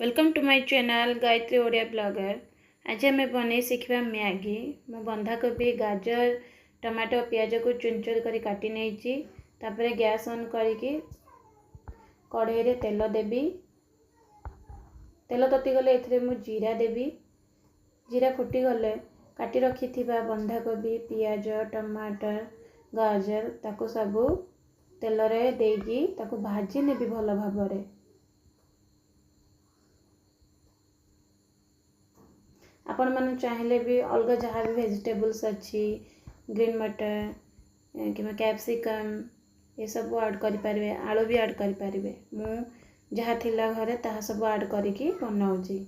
Welcome to my channel Gayatri Odia blogger. आज आम बन शिखा मैगी। मु बंधाकोबी गाजर टमाटो पियाज को चुन चुन कर काटी नहीं तापर गैस ऑन करके कढ़ाई रे तेल देवी। तेल तती गले एथिरे मु जीरा देवी। जीरा फुटी गले काटी रखी बंधाकोबी पियाज टमाटर गाजर ताको सबू तेल रे देगी ताको भाजी नेबी भल भाबरे। आपण मन चाहिले भी अलग जहाँ भी वेजिटेबल्स अच्छी ग्रीन मटर कि कैप्सिकम ये सब ऐड करि परिबे। आलू भी ऐड करि परिबे। मु जहाँ थिला घरे ताहा सब ऐड करिकी बनाउची।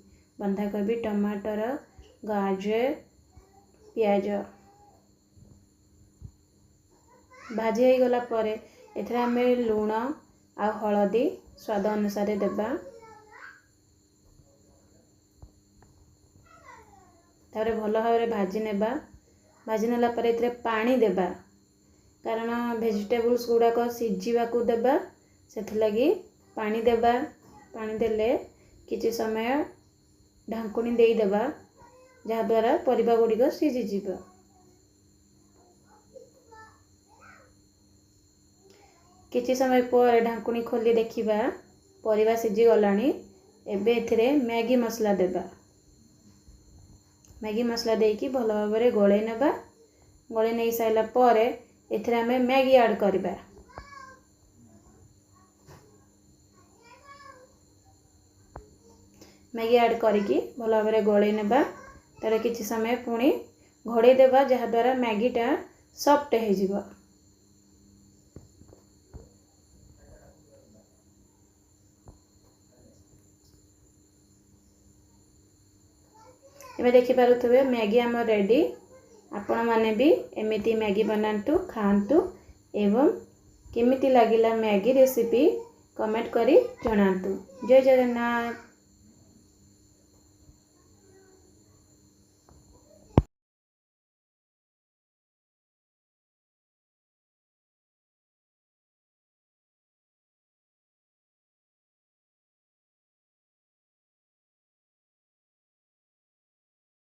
बंधाकोबी टमाटर गाजर पियाज भाजी हो गला परे एथरे हमें लूण आ हळदी स्वाद अनुसार देबा। तारे भल भाव भाजी नेबा। भाजी नेला पर एथरे पानी देबा कारण वेजिटेबल्स गुड़ाक सिझा को देबा सेथिलागी पानी देबा। पानी देले किछि समय ढांकुणी देई देबा जहा द्वारा परिबा गुड़िक सिझी जिवो। किछि समय पर ढांकुणी खोली देखिबा परिबा सिझी गलानी। एबे एथिरे मैगी मसला देबा। मैगी मसला देकी भल भाव गोले नेबा। गोले नहीं साइला परे एथिरे हमें मैगी ऐड करबा। मैगी ऐड करके भल भाव गोले नेबा। तार किछि समय पुणी घोड़े देबा जहा द्वारा मैगीटा सॉफ्ट हो जिवो। एबे देखि पारुथबे मैगी आम रेडी। आपण माने भी एमिति मैगी बनातु खातु एवं केमिति लागिला मैगी रेसिपी कमेंट करी जणातु। जय जगन्नाथ।